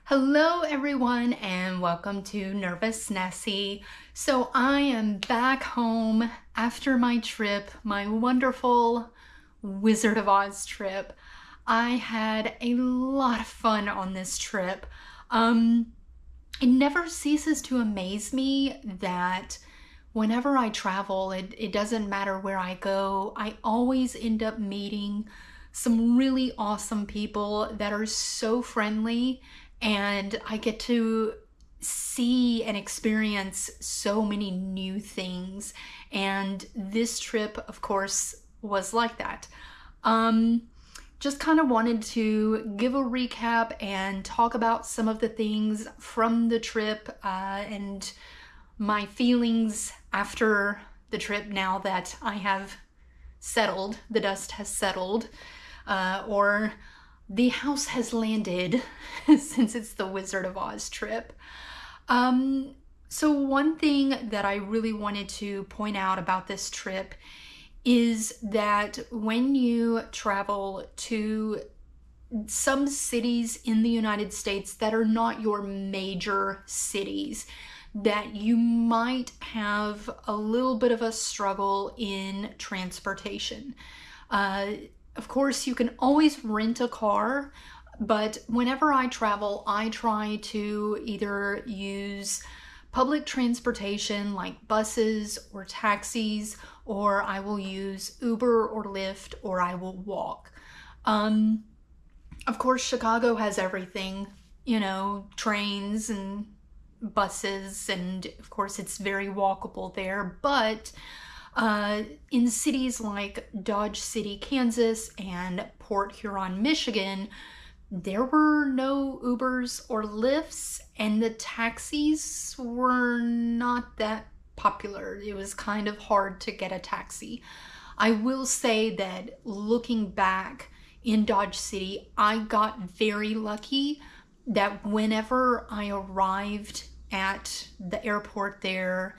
Hello everyone and welcome to Nervous Nessie. So I am back home after my trip, my wonderful Wizard of Oz trip. I had a lot of fun on this trip. It never ceases to amaze me that whenever I travel, it doesn't matter where I go, I always end up meeting some really awesome people that are so friendly, and I get to see and experience so many new things. And this trip, of course, was like that. Just kind of wanted to give a recap and talk about some of the things from the trip and my feelings after the trip now that I have settled, the dust has settled, or the house has landed since it's the Wizard of Oz trip. So one thing that I really wanted to point out about this trip is that when you travel to some cities in the United States that are not your major cities, that you might have a little bit of a struggle in transportation. Of course, you can always rent a car, but whenever I travel, I try to either use public transportation like buses or taxis, or I will use Uber or Lyft, or I will walk. Of course, Chicago has everything, trains and buses, and of course it's very walkable there, but in cities like Dodge City, Kansas, and Port Huron, Michigan, there were no Ubers or Lyfts, and the taxis were not that popular. It was kind of hard to get a taxi. I will say that looking back in Dodge City, I got very lucky that whenever I arrived at the airport there,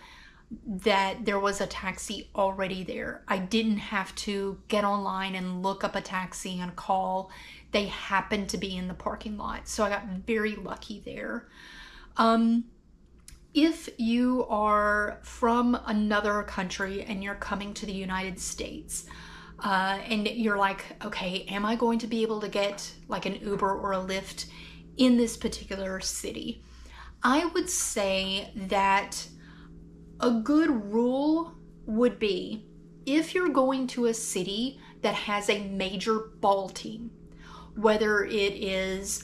that there was a taxi already there. I didn't have to get online and look up a taxi and call. They happened to be in the parking lot, so I got very lucky there. If you are from another country and you're coming to the United States, and you're like, okay, am I going to be able to get like an Uber or a Lyft in this particular city? I would say that a good rule would be, if you're going to a city that has a major ball team, whether it is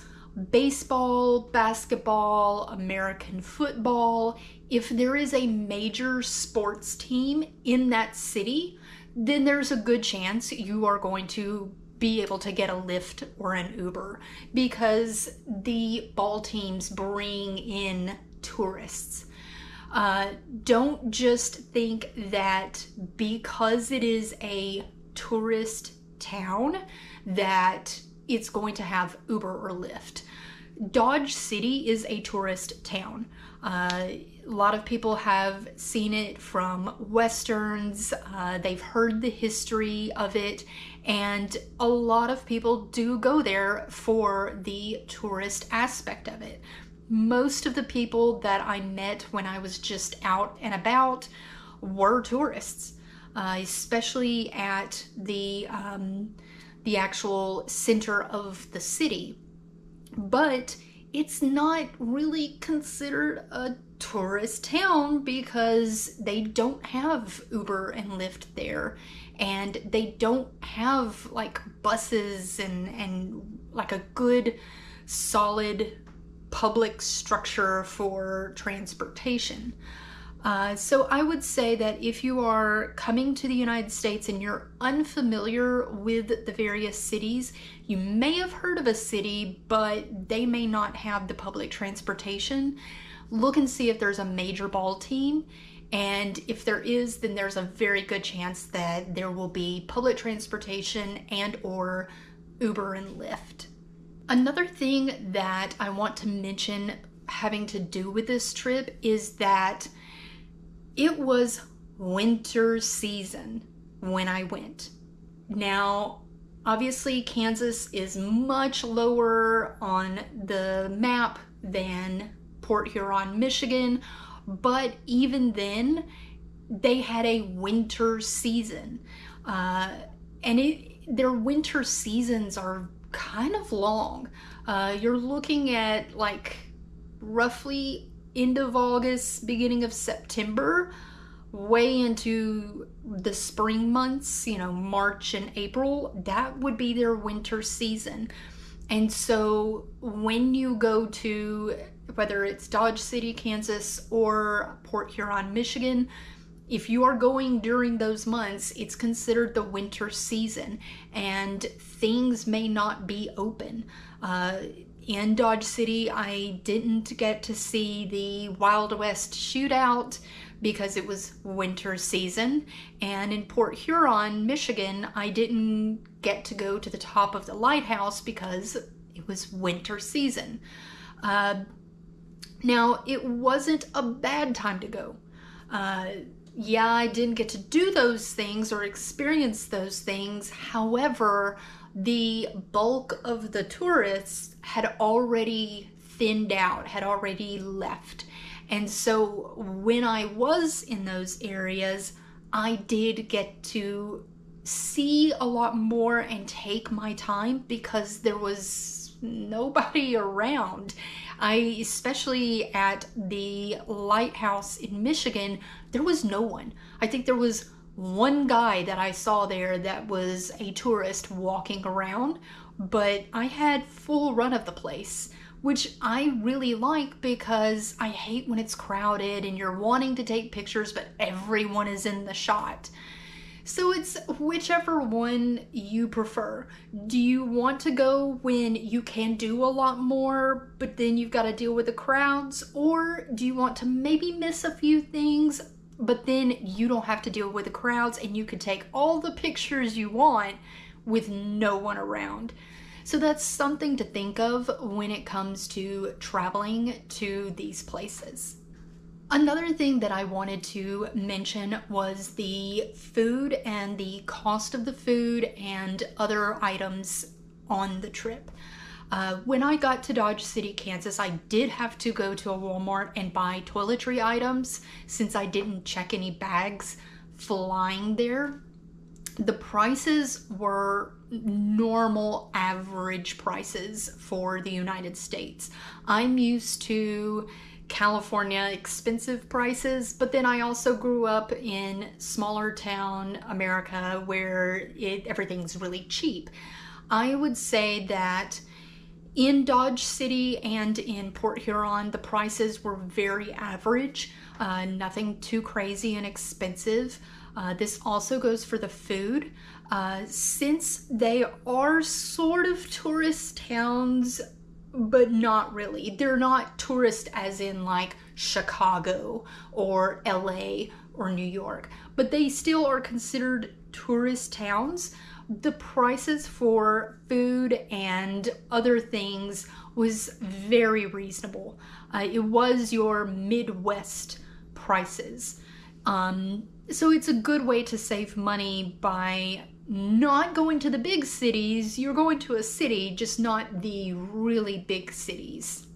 baseball, basketball, American football, if there is a major sports team in that city, then there's a good chance you are going to be able to get a Lyft or an Uber, because the ball teams bring in tourists. Don't just think that because it is a tourist town that it's going to have Uber or Lyft. Dodge City is a tourist town. A lot of people have seen it from Westerns. They've heard the history of it, and a lot of people do go there for the tourist aspect of it. Most of the people that I met when I was just out and about were tourists, especially at the actual center of the city. But it's not really considered a tourist town because they don't have Uber and Lyft there, and they don't have like buses and like a good solid public structure for transportation. So I would say that if you are coming to the United States and you're unfamiliar with the various cities, you may have heard of a city, but they may not have the public transportation. Look and see if there's a major ball team, and if there is, then there's a very good chance that there will be public transportation and or Uber and Lyft. Another thing that I want to mention having to do with this trip is that it was winter season when I went. Now, Obviously, Kansas is much lower on the map than Port Huron, Michigan, but even then, they had a winter season. Their winter seasons are kind of long. You're looking at like roughly end of August, beginning of September, way into the spring months, March and April. That would be their winter season. And so when you go to, whether it's Dodge City, Kansas, or Port Huron, Michigan, if you are going during those months, it's considered the winter season and things may not be open. In Dodge City, I didn't get to see the Wild West shootout because it was winter season. And in Port Huron, Michigan, I didn't get to go to the top of the lighthouse because it was winter season. Now, it wasn't a bad time to go. Yeah, I didn't get to do those things or experience those things. However, the bulk of the tourists had already thinned out, had already left. And so when I was in those areas, I did get to see a lot more and take my time because there was nobody around. Especially at the lighthouse in Michigan, there was no one. I think there was one guy that I saw there that was a tourist walking around, but I had full run of the place, which I really like because I hate when it's crowded and you're wanting to take pictures, but everyone is in the shot. So it's whichever one you prefer. Do you want to go when you can do a lot more, but then you've got to deal with the crowds? Or do you want to maybe miss a few things, but then you don't have to deal with the crowds and you can take all the pictures you want with no one around? So that's something to think of when it comes to traveling to these places. Another thing that I wanted to mention was the food and the cost of the food and other items on the trip. When I got to Dodge City, Kansas, I did have to go to a Walmart and buy toiletry items since I didn't check any bags flying there. The prices were normal average prices for the United States. I'm used to California expensive prices, but then I also grew up in smaller town America where everything's really cheap. I would say that in Dodge City and in Port Huron, the prices were very average, nothing too crazy and expensive. This also goes for the food. Since they are sort of tourist towns, but not really. They're not tourist as in like Chicago or LA or New York, but they still are considered tourist towns. The prices for food and other things was very reasonable. It was your Midwest prices. So it's a good way to save money by not going to the big cities. You're going to a city, just not the really big cities.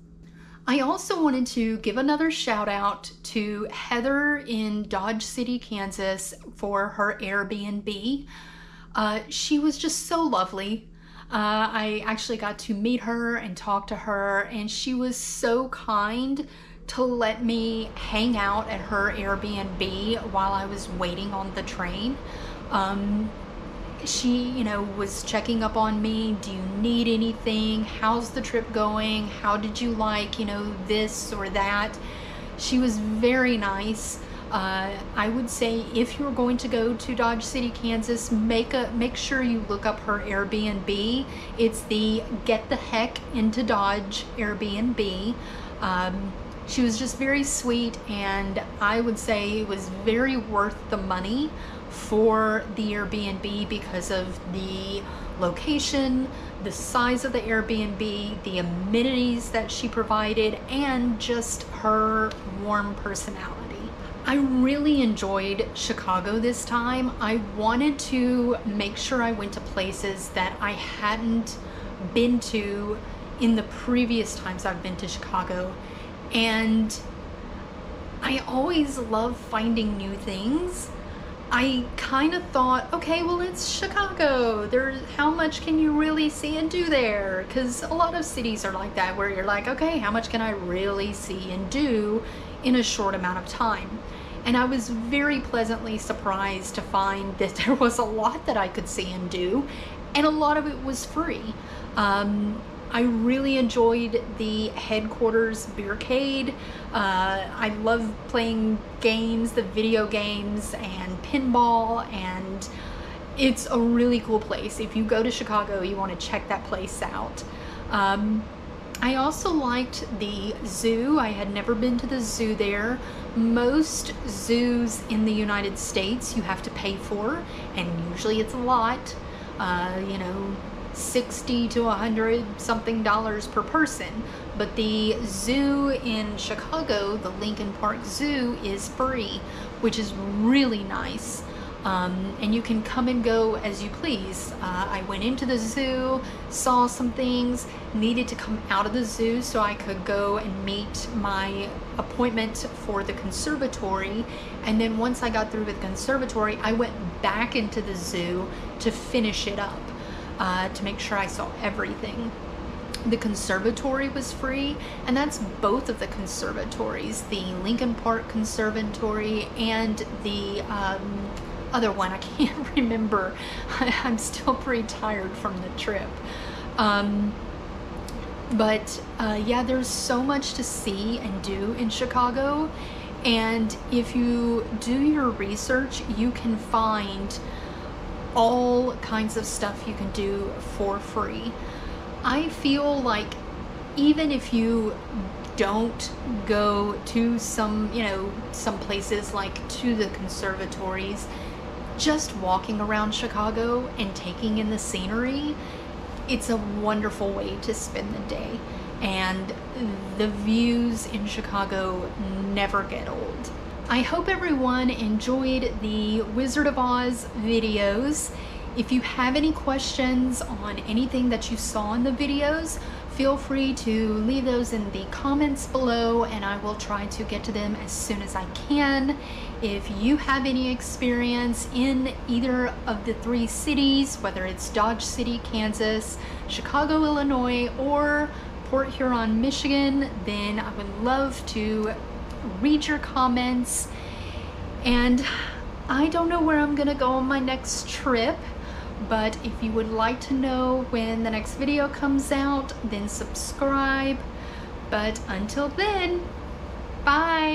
I also wanted to give another shout out to Heather in Dodge City, Kansas for her Airbnb. She was just so lovely. I actually got to meet her and talk to her, and she was so kind to let me hang out at her Airbnb while I was waiting on the train. She, was checking up on me. Do you need anything? How's the trip going? How did you like, this or that? She was very nice. I would say if you're going to go to Dodge City, Kansas, make sure you look up her Airbnb. It's the Get the Heck into Dodge Airbnb. She was just very sweet, and I would say it was very worth the money for the Airbnb because of the location, the size of the Airbnb, the amenities that she provided, and just her warm personality. I really enjoyed Chicago this time. I wanted to make sure I went to places that I hadn't been to in the previous times I've been to Chicago. And I always love finding new things. I kind of thought, okay, well, it's Chicago. How much can you really see and do there? Because a lot of cities are like that, where you're like, okay, how much can I really see and do in a short amount of time? And I was very pleasantly surprised to find that there was a lot that I could see and do, and a lot of it was free. I really enjoyed the headquarters beercade. I love playing games, the video games and pinball, and it's a really cool place. If you go to Chicago, you want to check that place out. I also liked the zoo. I had never been to the zoo there. Most zoos in the United States you have to pay for, and usually it's a lot. You know, $60 to $100 something per person, but the zoo in Chicago, the Lincoln Park Zoo, is free, which is really nice. And you can come and go as you please. I went into the zoo, saw some things, needed to come out of the zoo so I could go and meet my appointment for the conservatory, and then once I got through with the conservatory, I went back into the zoo to finish it up. To make sure I saw everything. The conservatory was free, and that's both of the conservatories, the Lincoln Park Conservatory and the other one. I can't remember. I'm still pretty tired from the trip. Yeah, there's so much to see and do in Chicago, and if you do your research, you can find all kinds of stuff you can do for free. I feel like even if you don't go to some places like to the conservatories, just walking around Chicago and taking in the scenery, it's a wonderful way to spend the day. And the views in Chicago never get old. I hope everyone enjoyed the Wizard of Oz videos. If you have any questions on anything that you saw in the videos, feel free to leave those in the comments below, and I will try to get to them as soon as I can. If you have any experience in either of the 3 cities, whether it's Dodge City, Kansas, Chicago, Illinois, or Port Huron, Michigan, then I would love to read your comments. And I don't know where I'm gonna go on my next trip, but if you would like to know when the next video comes out, then subscribe. But until then, bye.